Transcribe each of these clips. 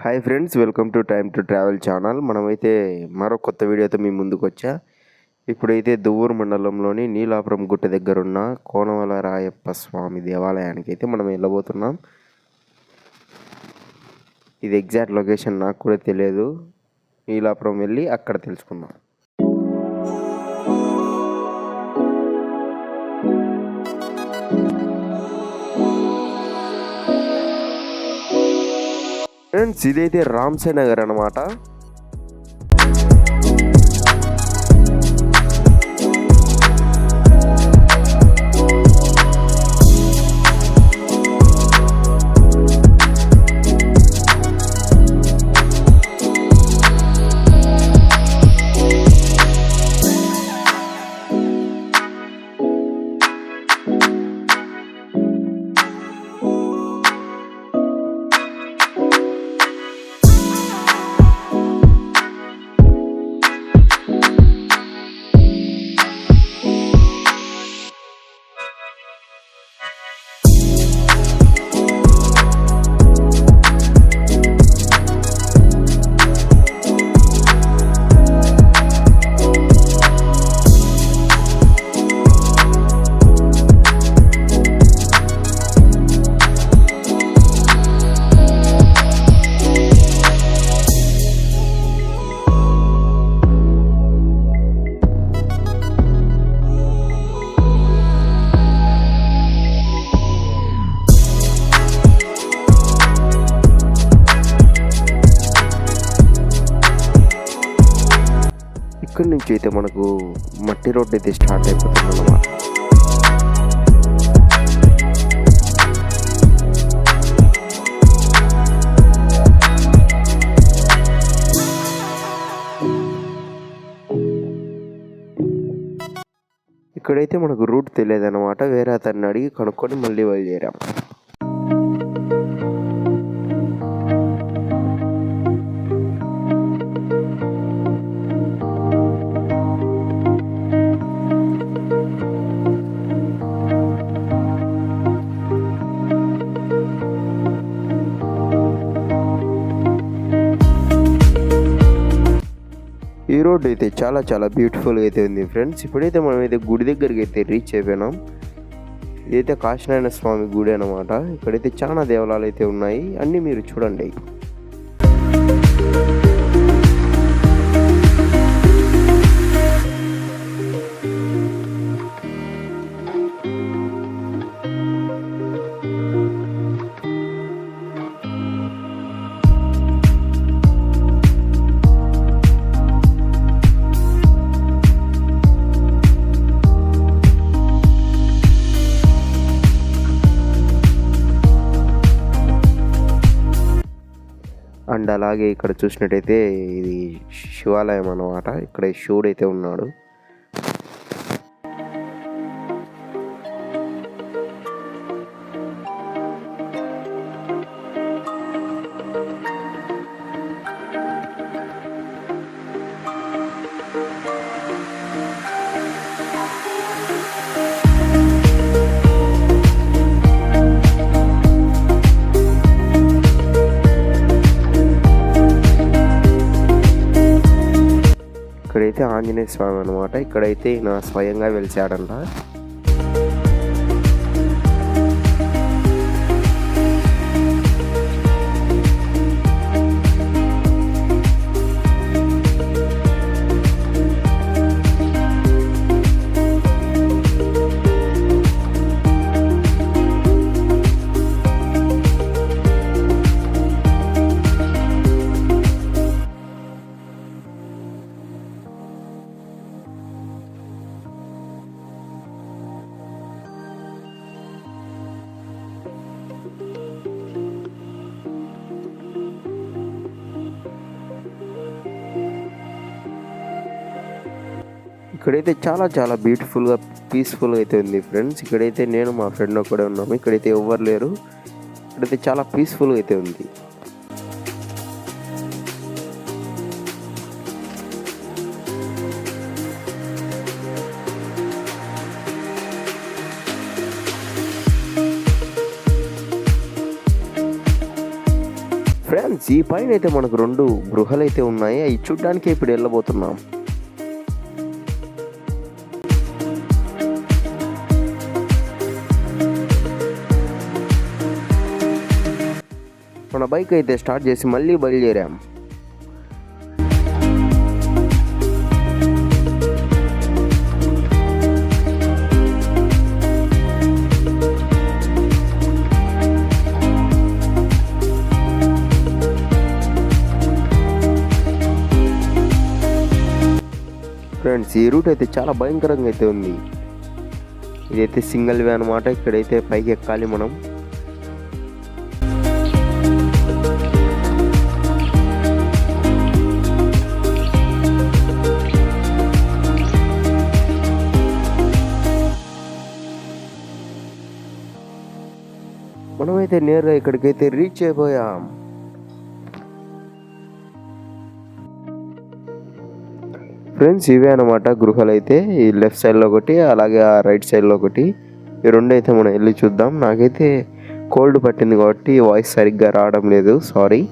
Hi friends, welcome to time to travel channel. మనమైతే మరో కొత్త వీడియోతో మీ ముందుకు వచ్చా. ఇప్పుడైతే దువ్వూరు మండలంలోని నీలాపురం గుట్ట దగ్గర ఉన్న కోనవలరాయప్ప స్వామి దేవాలయానికి అయితే మనం వెళ్ళబోతున్నాం. ఇది ఎగ్జాక్ట్ లొకేషన్ నాకు కూడా తెలియదు. నీలాపురం వెళ్ళి అక్కడ తెలుసుకుందాం. ఫ్రెండ్స్, ఇదైతే రామ్సే నగర్ అన్నమాట. ఇక్కడి నుంచి అయితే మనకు మట్టి రోడ్ అయితే స్టార్ట్ అయిపోతుంది అన్నమాట. ఇక్కడైతే మనకు రూట్ తెలియదు అనమాట. వేరే అతన్ని అడిగి కనుక్కొని మళ్ళీ బయలుదేరాం. ఈ రోడ్ అయితే చాలా బ్యూటిఫుల్గా అయితే ఉంది ఫ్రెండ్స్. ఇప్పుడైతే మనం అయితే గుడి దగ్గరికి అయితే రీచ్ అయిపోయినాం. ఇదైతే కాశీనారాయణ స్వామి గుడి అనమాట. ఇక్కడైతే చాలా దేవాలయాలు అయితే ఉన్నాయి, అన్నీ మీరు చూడండి. అండ్ అలాగే ఇక్కడ చూసినట్టయితే ఇది శివాలయం అన్నమాట. ఇక్కడ శివుడు అయితే ఉన్నాడు. ఇక్కడైతే ఆంజనేయ స్వామి అనమాట. ఇక్కడైతే ఈయన స్వయంగా వెలిసాడంట. ఇక్కడైతే చాలా బ్యూటిఫుల్గా పీస్ఫుల్గా అయితే ఉంది ఫ్రెండ్స్. ఇక్కడైతే నేను మా ఫ్రెండ్ ఒక్కడే ఉన్నాము. ఇక్కడైతే ఎవ్వరు లేరు. ఇక్కడైతే చాలా పీస్ఫుల్గా అయితే ఉంది. ఫ్రెండ్స్, ఈ పైన అయితే మనకు 2 గృహాలు అయితే ఉన్నాయి. అవి చూడ్డానికి ఇప్పుడు వెళ్ళబోతున్నాం. మన బైక్ అయితే స్టార్ట్ చేసి మళ్ళీ బయలుదేరాం. ఫ్రెండ్స్, ఈ రూట్ అయితే చాలా భయంకరంగా అయితే ఉంది. ఇదైతే సింగిల్ వే అనమాట. ఇక్కడైతే పైకి ఎక్కాలి మనం. మనమైతే నేరుగా ఇక్కడికైతే రీచ్ అయిపోయాం. ఫ్రెండ్స్, ఇవే అనమాట గృహాలు అయితే. ఈ లెఫ్ట్ సైడ్లో ఒకటి, అలాగే ఆ రైట్ సైడ్లో ఒకటి. ఈ 2 అయితే మనం వెళ్ళి చూద్దాం. నాకైతే కోల్డ్ పట్టింది కాబట్టి వాయిస్ సరిగ్గా రావడం లేదు, సారీ.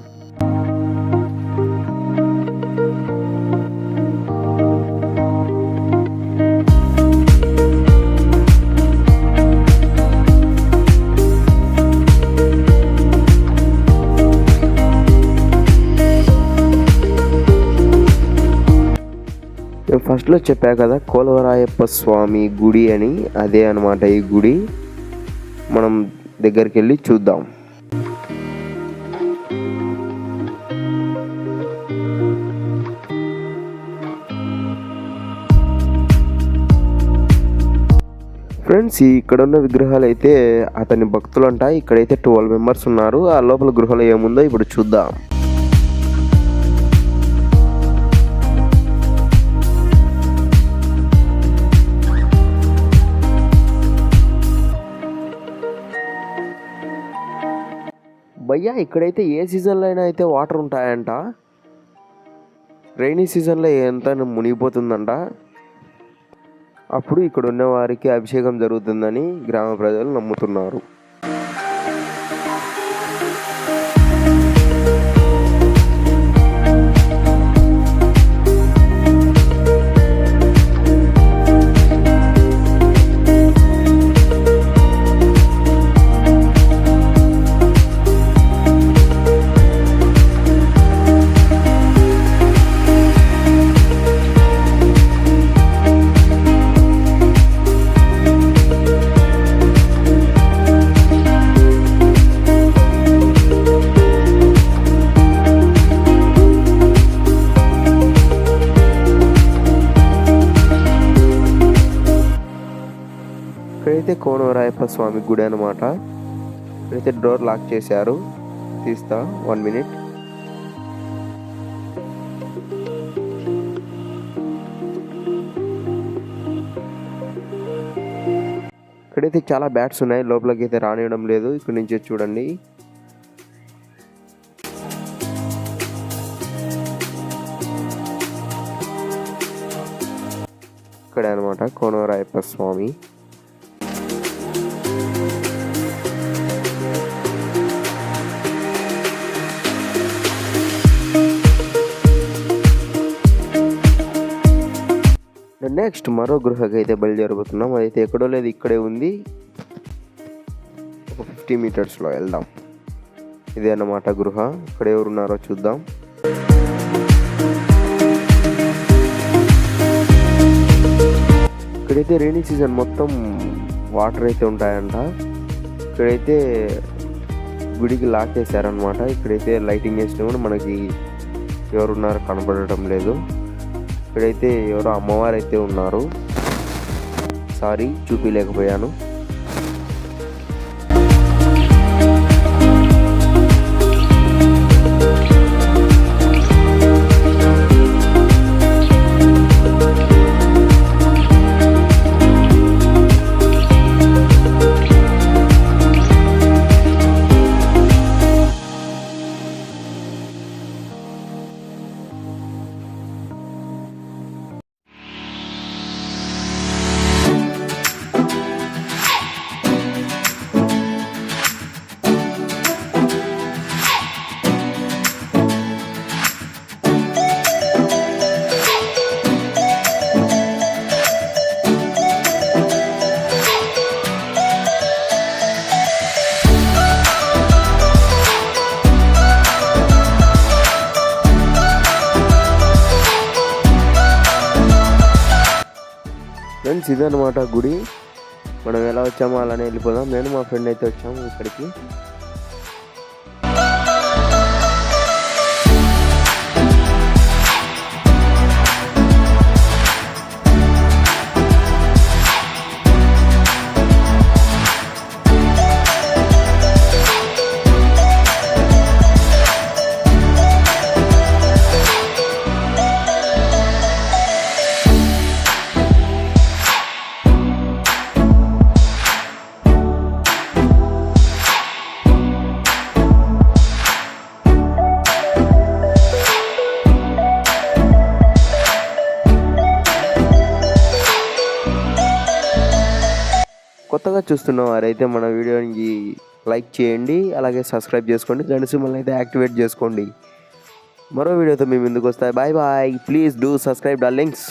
ఫస్ట్లో చెప్పా కదా కోలవరాయప్ప స్వామి గుడి అని, అదే అనమాట ఈ గుడి. మనం దగ్గరికి వెళ్ళి చూద్దాం. ఫ్రెండ్స్, ఇక్కడ ఉన్న విగ్రహాలు అయితే అతని భక్తులు అంట. ఇక్కడైతే 12 మెంబర్స్ ఉన్నారు. ఆ లోపల గృహలో ఏముందో ఇప్పుడు చూద్దాం. భయ్యా, ఇక్కడైతే ఏ సీజన్లో అయినా అయితే వాటర్ ఉంటాయంట. రైనీ సీజన్లో ఎంత మునిగిపోతుందంట. అప్పుడు ఇక్కడ ఉన్న వారికి అభిషేకం జరుగుతుందని గ్రామ ప్రజలు నమ్ముతున్నారు. ఇక్కడైతే కోనవరాయప్ప స్వామి గుడి అనమాట. ఇక్కడైతే డోర్ లాక్ చేశారు. తీస్తా 1 మినిట్. ఇక్కడైతే చాలా బ్యాట్స్ ఉన్నాయి. లోపలికి అయితే రానివ్వడం లేదు. ఇక్కడ నుంచి చూడండి. ఇక్కడే అనమాట కోనవరాయప్ప స్వామి. నెక్స్ట్ మరో గృహకి అయితే బయలుదేరబోతున్నాం. అదైతే ఎక్కడో లేదు, ఇక్కడే ఉంది. ఒక 50 మీటర్స్లో వెళ్దాం. ఇదే అన్నమాట గృహ. ఇక్కడ ఎవరున్నారో చూద్దాం. ఇక్కడైతే రైనీ సీజన్ మొత్తం వాటర్ అయితే ఉంటాయంట. ఇక్కడైతే గుడికి లాక్ చేశారనమాట. ఇక్కడైతే లైటింగ్ వేసినా కూడా మనకి ఎవరున్నారో కనపడటం లేదు. ఇక్కడైతే ఎవరో అమ్మవారు అయితే ఉన్నారు. సారీ, చూపించలేకపోయాను. ఫ్రెండ్స్ ఇదన్నమాట గుడి. మనం ఎలా వచ్చామో అలానే వెళ్ళిపోదాం. నేను మా ఫ్రెండ్ అయితే వచ్చాము ఇక్కడికి. కొత్తగా చూస్తున్న వారైతే మన వీడియోని లైక్ చేయండి, అలాగే సబ్స్క్రైబ్ చేసుకోండి, గంట సింబల్ని అయితే యాక్టివేట్ చేసుకోండి. మరో వీడియోతో మీ ముందుకు వస్తాయి. Bye bye. Please do subscribe darlings.